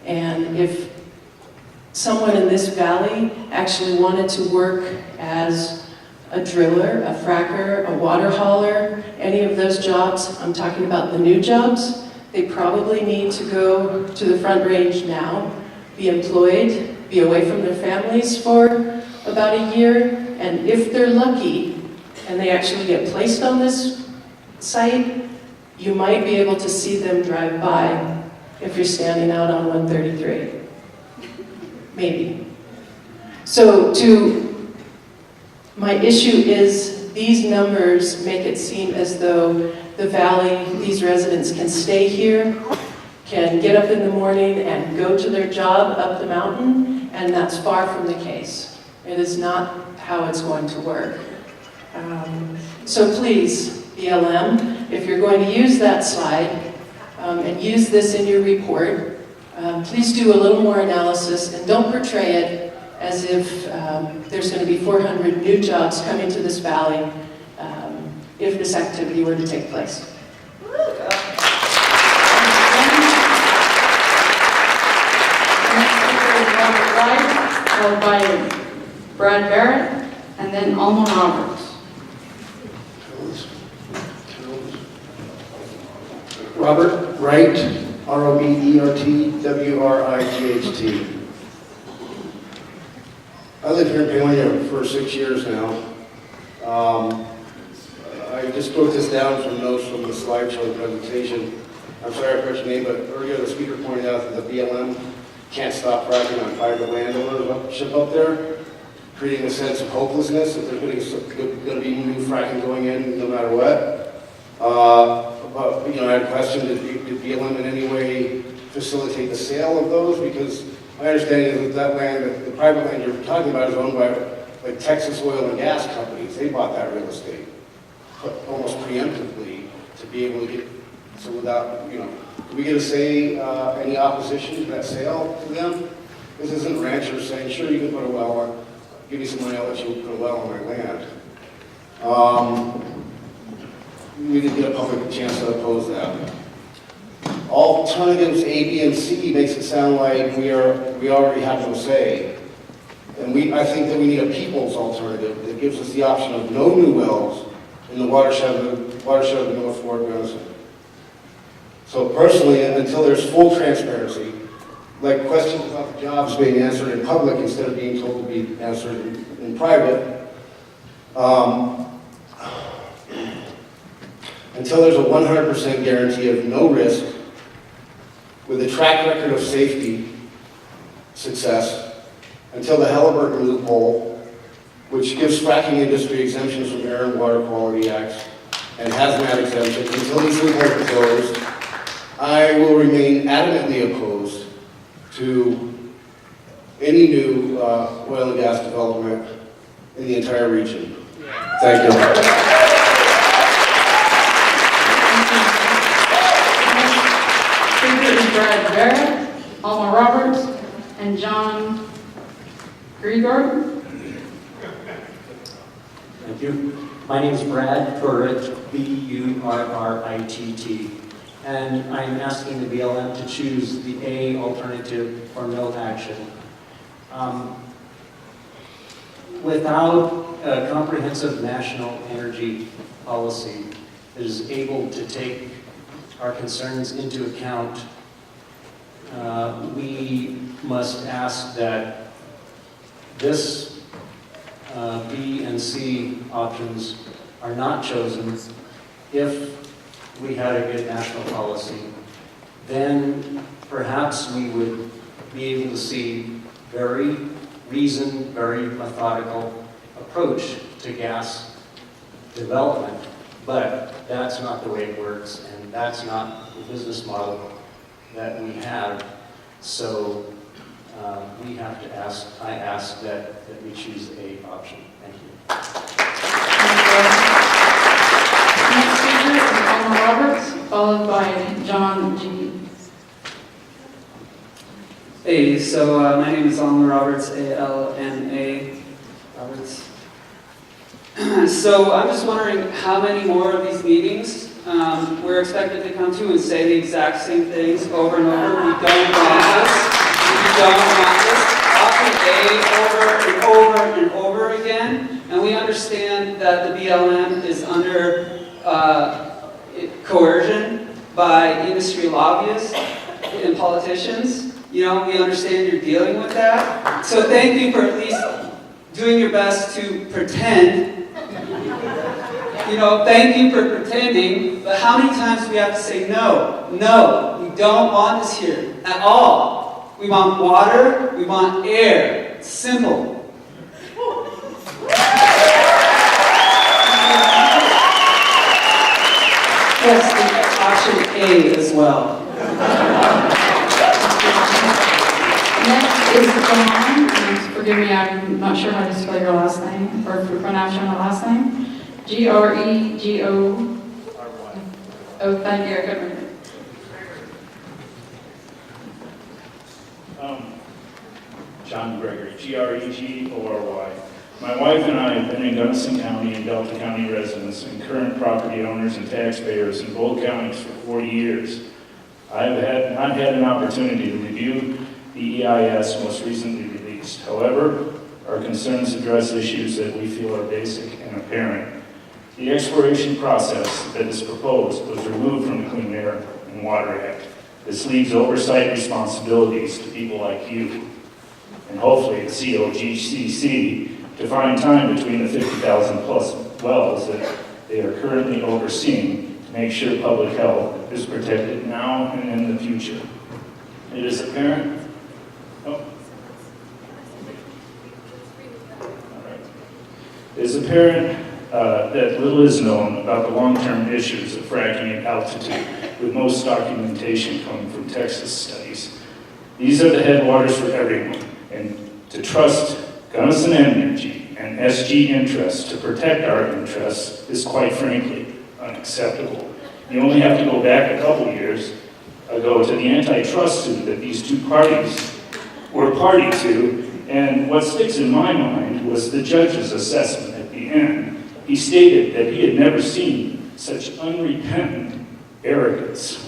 And if someone in this valley actually wanted to work as a driller, a fracker, a water hauler, any of those jobs, I'm talking about the new jobs, they probably need to go to the Front Range now, be employed, be away from their families for about a year, and if they're lucky and they actually get placed on this site, you might be able to see them drive by if you're standing out on 133. Maybe. So my issue is these numbers make it seem as though the valley, these residents can stay here, can get up in the morning and go to their job up the mountain, and that's far from the case. It is not how it's going to work. So please, BLM, if you're going to use that slide and use this in your report, please do a little more analysis and don't portray it as if there's going to be 400 new jobs coming to this valley if this activity were to take place.
Followed by Brad Barrett, and then Alma Roberts.
Robert Wright, R-O-B-E-R-T-W-R-I-G-H-T. I live here in Peonia for 6 years now. I just wrote this down from notes from the slideshow presentation. I'm sorry I forgot your name, but earlier the speaker pointed out that the BLM can't stop fracking on private landownership up there, creating a sense of hopelessness that there's going to be new fracking going in no matter what. But, you know, I had a question, did BLM in any way facilitate the sale of those? Because my understanding is that land, the private land you're talking about is owned by like Texas oil and gas companies. They bought that real estate almost preemptively to be able to get, so without, you know, do we get to say any opposition to that sale to them? This isn't ranchers saying, sure, you can put a well on, give me some money, I'll let you put a well on my land. We didn't get a public chance to oppose that. Alternatives A, B, and C makes it sound like we already have no say. And I think that we need a people's alternative that gives us the option of no new wells in the watershed of the North Fork Basin. So personally, until there's full transparency, like questions about the jobs being answered in public instead of being told to be answered in private, until there's a 100% guarantee of no risk, with a track record of safety success, until the Halliburton loophole, which gives fracking industry exemptions from Air and Water Quality Acts and hazmat exemptions, until these loopholes are closed, I will remain adamantly opposed to any new oil and gas development in the entire region. Thank you.
Speaker is Brad Barrett, Alma Roberts, and John Griegard.
Thank you. My name is Brad Burritt, B-U-R-R-I-T-T, and I'm asking the BLM to choose the A alternative for no action. Without a comprehensive national energy policy that is able to take our concerns into account, we must ask that this B and C options are not chosen. If we had a good national policy, then perhaps we would be able to see very reasoned, very methodical approach to gas development. But that's not the way it works, and that's not the business model that we have. So we have to ask, I ask that we choose A option. Thank you.
Next speaker is Alma Roberts, followed by John G.
Hey, so my name is Alma Roberts, A-L-M-A Roberts. So I'm just wondering how many more of these meetings we're expected to come to and say the exact same things over and over. We don't want this. We don't want this. Option A over and over and over again. And we understand that the BLM is under coercion by industry lobbyists and politicians. You know, we understand you're dealing with that. So thank you for at least doing your best to pretend. You know, thank you for pretending, but how many times do we have to say no? No, we don't want this here at all. We want water, we want air. It's simple. Yes, the option A as well.
Next is Dawn, and forgive me, I'm not sure how to spell your last name, or to pronounce your last name. Grego. Oh, thank you, I couldn't remember.
John Gregory, Gregory. My wife and I have been in Gunnison County and Delta County residents and current property owners and taxpayers in both counties for 40 years. I have not had an opportunity to review the EIS most recently released. However, our concerns address issues that we feel are basic and apparent. The exploration process that is proposed was removed from the Clean Air and Water Act. This leaves oversight responsibilities to people like you, and hopefully the COGCC, to find time between the 50,000 plus wells that they are currently overseeing to make sure public health is protected now and in the future. It is apparent. It is apparent that little is known about the long-term issues of fracking at altitude, with most documentation coming from Texas studies. These are the headwaters for everyone, and to trust Gunnison Energy and SG interests to protect our interests is quite frankly unacceptable. You only have to go back a couple years ago to the antitrust suit that these two parties were party to, and what sticks in my mind was the judge's assessment at the end. He stated that he had never seen such unrepentant arrogance.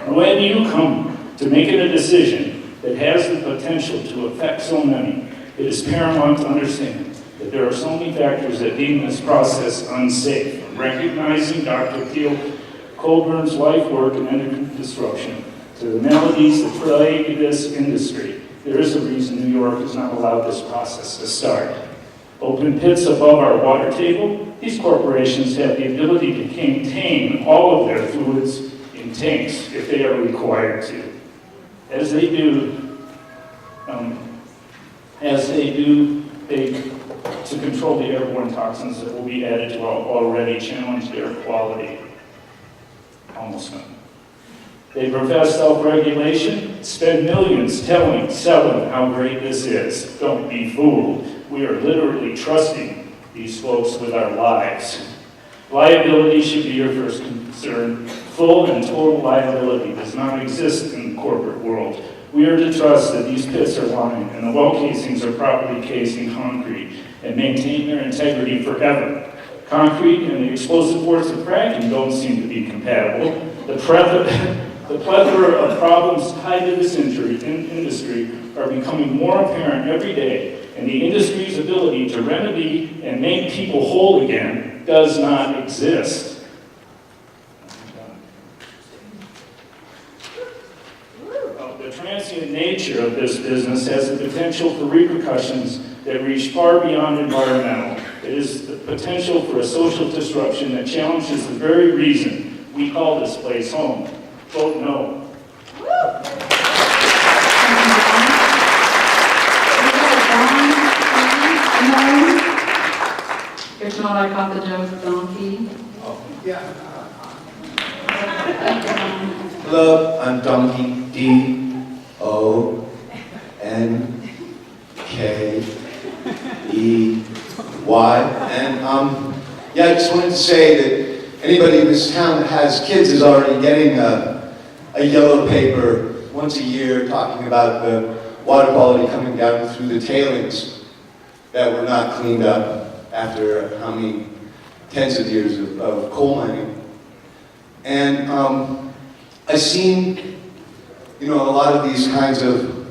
When you come to making a decision that has the potential to affect so many, it is paramount to understand that there are so many factors that deem this process unsafe. From recognizing Dr. Theo Colburn's life work and energy disruption to the melodies that plague this industry, there is a reason New York has not allowed this process to start. Open pits above our water table, these corporations have the ability to contain all of their fluids in tanks if they are required to. As they do, to control the airborne toxins that will be added to our already challenged air quality. Almost none. They profess self-regulation, spend millions selling how great this is. Don't be fooled. We are literally trusting these folks with our lives. Liability should be your first concern. Full and total liability does not exist in the corporate world. We are to trust that these pits are lined and the well casings are properly cased in concrete and maintain their integrity forever. Concrete and the explosive force of fracking don't seem to be compatible. The plethora of problems tied to this industry are becoming more apparent every day, and the industry's ability to remedy and make people whole again does not exist. The transient nature of this business has the potential for repercussions that reach far beyond environmental. It is the potential for a social disruption that challenges the very reason we call this place home. Vote no.
If not, I caught the joke, donkey.
Oh, yeah. Hello, I'm Donkey, D-O-N-K-E-Y. And yeah, I just wanted to say that anybody in this town that has kids is already getting a yellow paper once a year talking about the water quality coming down through the tailings that were not cleaned up after how many tens of years of coal mining. And I've seen, a lot of these kinds of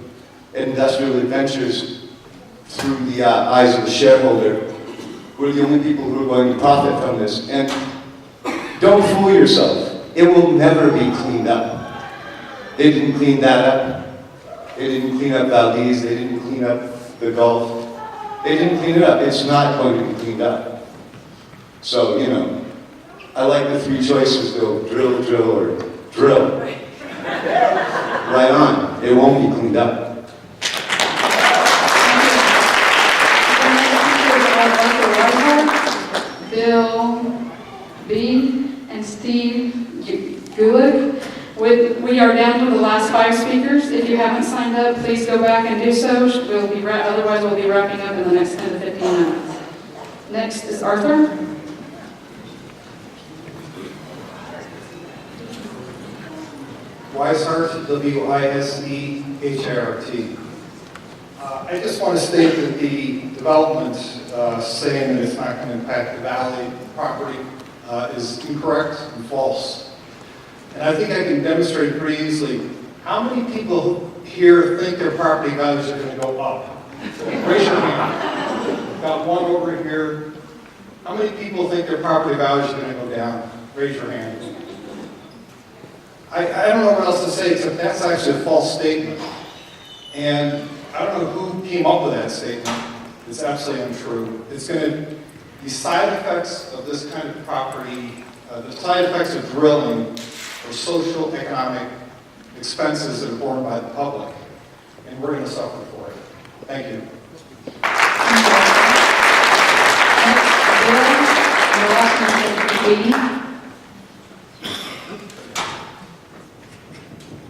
industrial adventures through the eyes of the shareholder. We're the only people who are going to profit from this. And don't fool yourself. It will never be cleaned up. They didn't clean that up. They didn't clean up Valdez. They didn't clean up the Gulf. They didn't clean it up. It's not going to be cleaned up. So, I like the three choices though: drill, drill, or drill. Right on. It won't be cleaned up.
Bill, B, and Steve Gulick. We are down to the last 5 speakers. If you haven't signed up, please go back and do so. Otherwise, we'll be wrapping up in the next 10 to 15 minutes. Next is Arthur.
Weishart, W-I-S-E-H-A-R-T. I just want to state that the development saying that it's not going to impact the valley property is incorrect and false. And I think I can demonstrate pretty easily how many people here think their property values are going to go up. Raise your hand. Got one over here. How many people think their property values are going to go down? Raise your hand. I don't know what else to say except that's actually a false statement. And I don't know who came up with that statement. It's absolutely untrue. It's going to, the side effects of this kind of property, the side effects of drilling are social, economic expenses that are borne by the public. And we're going to suffer for it. Thank you.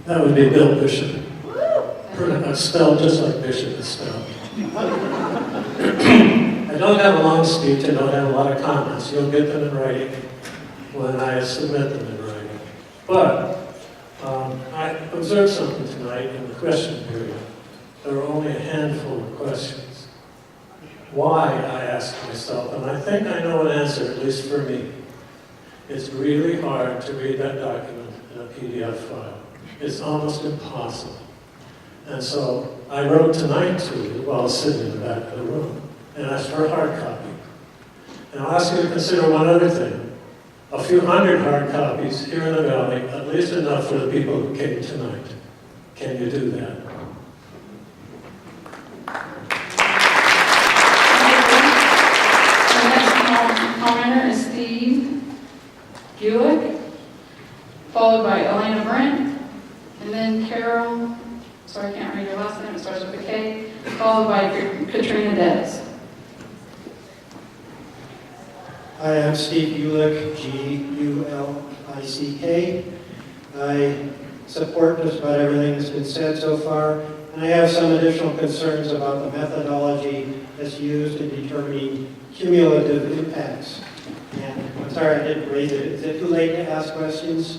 That would be Bill Bishop. Spelled just like Bishop is spelled. I don't have a long speech, I don't have a lot of comments. You'll get them in writing when I submit them in writing. But I observed something tonight in the question period. There were only a handful of questions. Why, I asked myself, and I think I know an answer, at least for me. It's really hard to read that document in a PDF file. It's almost impossible. And so I wrote tonight to you while sitting in the back of the room and asked for a hard copy. And I'll ask you to consider one other thing. A few hundred hard copies here in the valley, at least enough for the people who came tonight. Can you do that?
The next commenter is Steve Gulick, followed by Elena Brent, and then Carol, sorry I can't read your last name, it starts with a K, followed by Katrina Dez.
Hi, I'm Steve Gulick, G-U-L-I-C-K. I support just about everything that's been said so far, and I have some additional concerns about the methodology that's used in determining cumulative impacts. And I'm sorry I didn't raise it. Is it too late to ask questions?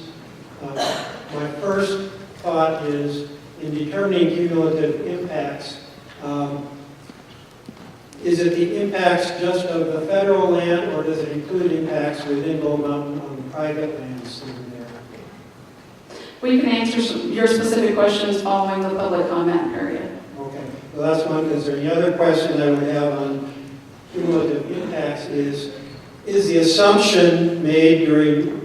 My first thought is, in determining cumulative impacts, is it the impacts just of the federal land, or does it include impacts within Gold Mountain on private lands in there?
We can answer your specific questions following the public comment period.
Okay, the last one, is there any other question I would have on cumulative impacts is the assumption made during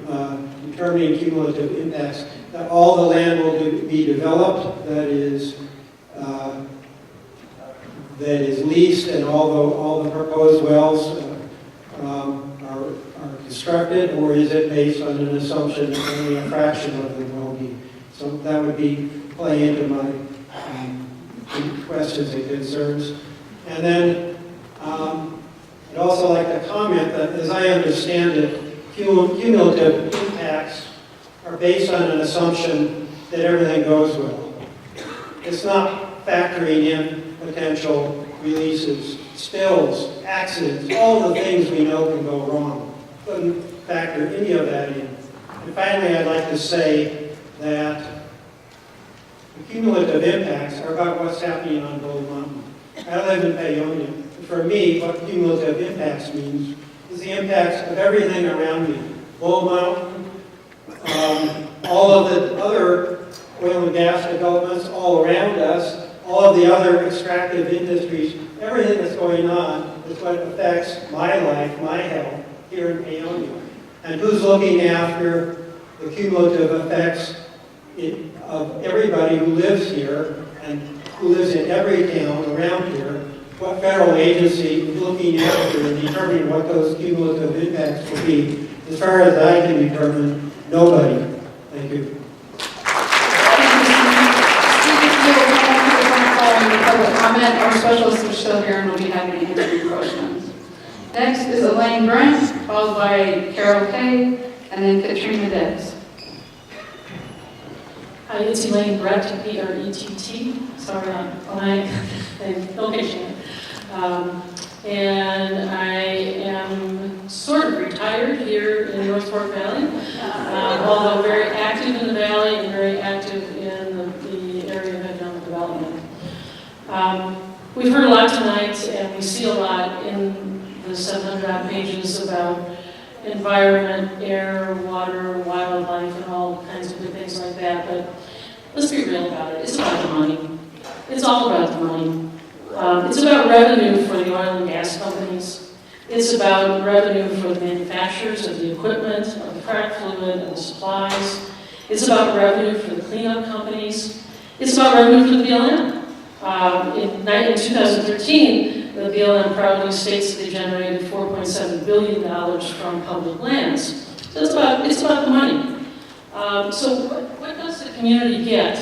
determining cumulative impacts that all the land will be developed, that is leased, and all the proposed wells are constructed, or is it based on an assumption that only a fraction of them will be? So that would play into my questions and concerns. And then I'd also like to comment that, as I understand it, cumulative impacts are based on an assumption that everything goes well. It's not factoring in potential releases, spills, accidents, all the things we know can go wrong. Couldn't factor any of that in. And finally, I'd like to say that the cumulative impacts are about what's happening on Gold Mountain. I live in Paonia. For me, what cumulative impacts means is the impacts of everything around me. Gold Mountain, all of the other oil and gas developments all around us, all of the other extractive industries, everything that's going on is what affects my life, my health here in Paonia. And who's looking after the cumulative effects of everybody who lives here and who lives in every town around here? What federal agency is looking after and determining what those cumulative impacts will be? As far as I can determine, nobody. Thank you.
Following the public comment, our specialists are still here and will be happy to answer your questions. Next is Elaine Brent, followed by Carol Kay, and then Katrina Debs.
Hi, it's Elaine Brett, B-R-E-T-T. Sorry on my location. And I am sort of retired here in North Fork Valley, although very active in the valley and very active in the area of economic development. We've heard a lot tonight, and we see a lot in the 700 pages about environment, air, water, wildlife, and all kinds of good things like that. But let's be real about it. It's about the money. It's all about the money. It's about revenue for the oil and gas companies. It's about revenue for the manufacturers of the equipment, of the frac fluid, of the supplies. It's about revenue for the cleanup companies. It's about revenue for the BLM. In 2013, the BLM proudly states that they generated $4.7 billion from public lands. So it's about the money. So what does the community get?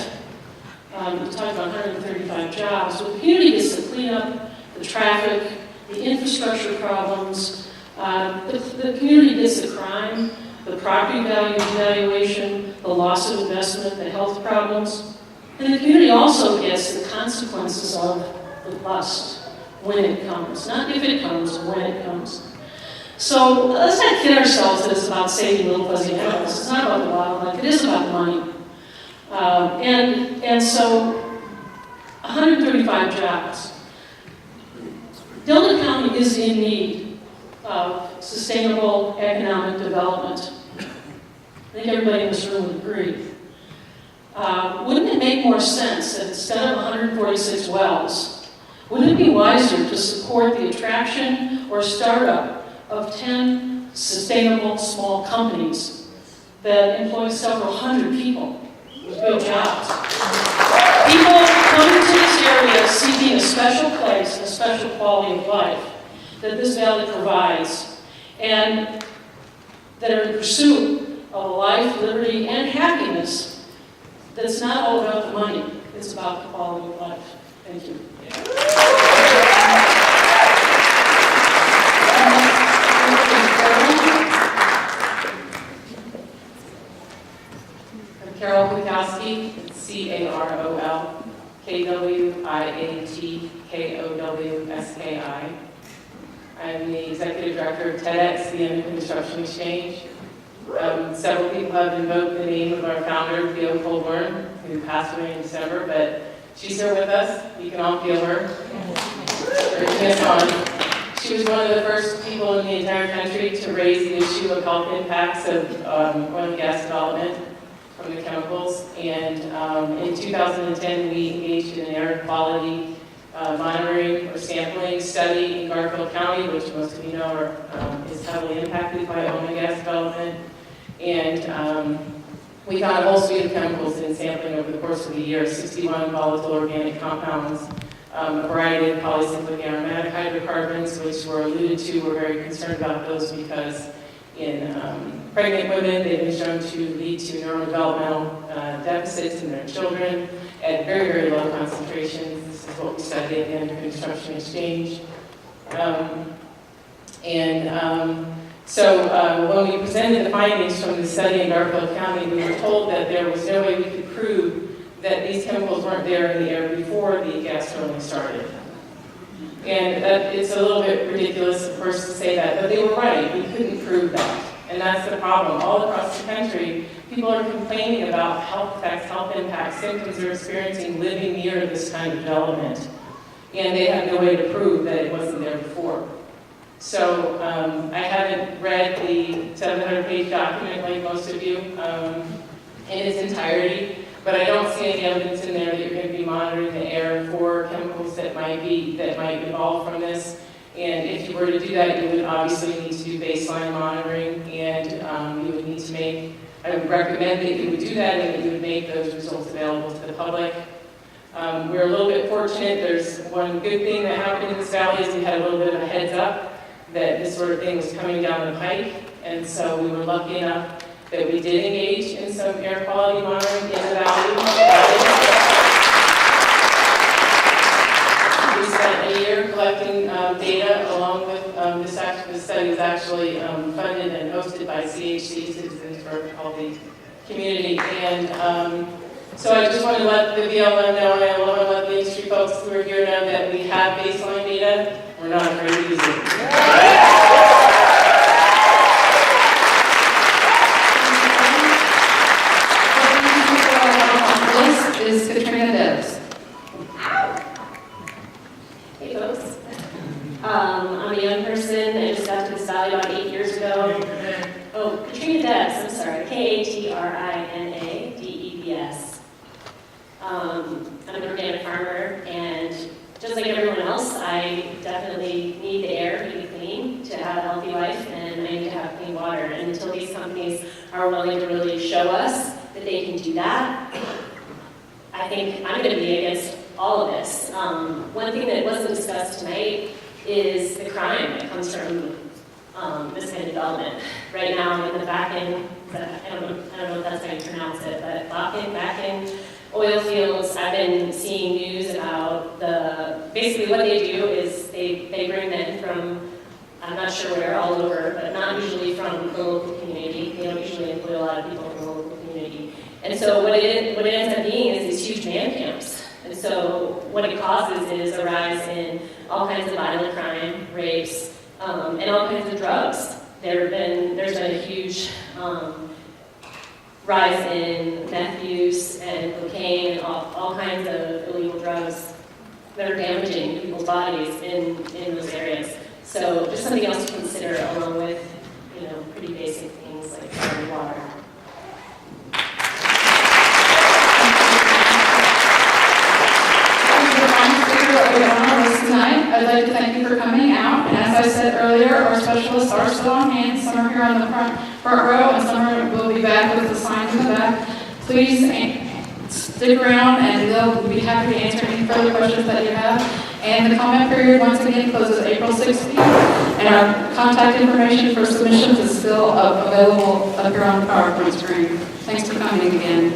We talked about 135 jobs. Well, the community gets the cleanup, the traffic, the infrastructure problems. The community gets the crime, the property value devaluation, the loss of investment, the health problems. And the community also gets the consequences of the bust when it comes. Not if it comes, when it comes. So let's not kid ourselves that it's about saving little fuzzy animals. It's not about the wildlife. It is about money. And so 135 jobs. Delta County is in need of sustainable economic development. I think everybody in this room would agree. Wouldn't it make more sense that instead of 146 wells, wouldn't it be wiser to support the attraction or startup of 10 sustainable small companies that employ several hundred people with good jobs? People coming to this area seeking a special place and a special quality of life that this valley provides, and that are in pursuit of a life, liberty, and happiness that's not all about the money, it's about the quality of life. Thank you. I'm Carol Kwiatkowski, it's C-A-R-O-L, K-W-I-A-T-K-O-W-S-K-I. I'm the Executive Director of TEDx, the End of Construction Exchange. Several people have invoked the name of our founder, Theo Colburn, who passed away in December, but she's here with us. You can all feel her. She was one of the first people in the entire country to raise the issue of health impacts of oil and gas development from the chemicals. And in 2010, we engaged in an air quality monitoring or sampling study in Garfield County, which most of you know is heavily impacted by oil and gas development. And we found a whole suite of chemicals in sampling over the course of the year, 61 volatile organic compounds, a variety of polycyclic aromatic hydrocarbons, which were alluded to. We're very concerned about those because in pregnant women, they've been shown to lead to neurodevelopmental deficits in their children at very, very low concentrations. This is what we study at the End of Construction Exchange. So when we presented the findings from the study in Garfield County, we were told that there was no way we could prove that these chemicals weren't there in the air before the gas drilling started. And it's a little bit ridiculous, of course, to say that, but they were right. We couldn't prove that. And that's the problem. All across the country, people are complaining about health effects, health impacts, symptoms they're experiencing living near this kind of development. And they have no way to prove that it wasn't there before. So I haven't read the 700-page document like most of you in its entirety, but I don't see any evidence in there that you're going to be monitoring the air for chemicals that might evolve from this. And if you were to do that, you would obviously need to do baseline monitoring, and you would need to make, I would recommend that you would do that and that you would make those results available to the public. We're a little bit fortunate. There's one good thing that happened in this valley is we had a little bit of a heads up that this sort of thing was coming down the pike, and so we were lucky enough that we did engage in some air quality monitoring in the valley. We spent a year collecting data along with this study was actually funded and hosted by CHC, Citizens for Healthy Community, and
So I just want to let the BLM know, and I want to let the industry folks who are here know that we have baseline data. We're not afraid to use it.
Is Katrina Debs.
Hey folks, I'm a young person. I just got to this valley about 8 years ago. Oh, Katrina Debs, I'm sorry, Katrinadebs. I'm an organic farmer, and just like everyone else, I definitely need the air to be clean, to have a healthy life, and I need to have clean water. And until these companies are willing to really show us that they can do that, I think I'm going to be against all of this. One thing that wasn't discussed tonight is the crime that comes from this kind of development. Right now, in the Bakken, I don't know if that's how you pronounce it, but Bakken oil fields, I've been seeing news about basically what they do is they bring men from, I'm not sure where, all over, but not usually from the local community. They don't usually employ a lot of people from the local community. And so what it ends up being is these huge man camps. And so what it causes is a rise in all kinds of violent crime, rapes, and all kinds of drugs. There's been a huge rise in meth use and cocaine and all kinds of illegal drugs that are damaging people's bodies in those areas. So just something else to consider along with, pretty basic things like water.
Tonight, I'd like to thank you for coming out, and as I said earlier, our specialists are still on hand. Some are here on the front row, and some will be back with the signs in the back. Please stick around, and they'll be happy to answer any further questions that you have. And the comment period, once again, closes April 16th, and our contact information for submissions is still available up here on the PowerPoint screen. Thanks for coming again.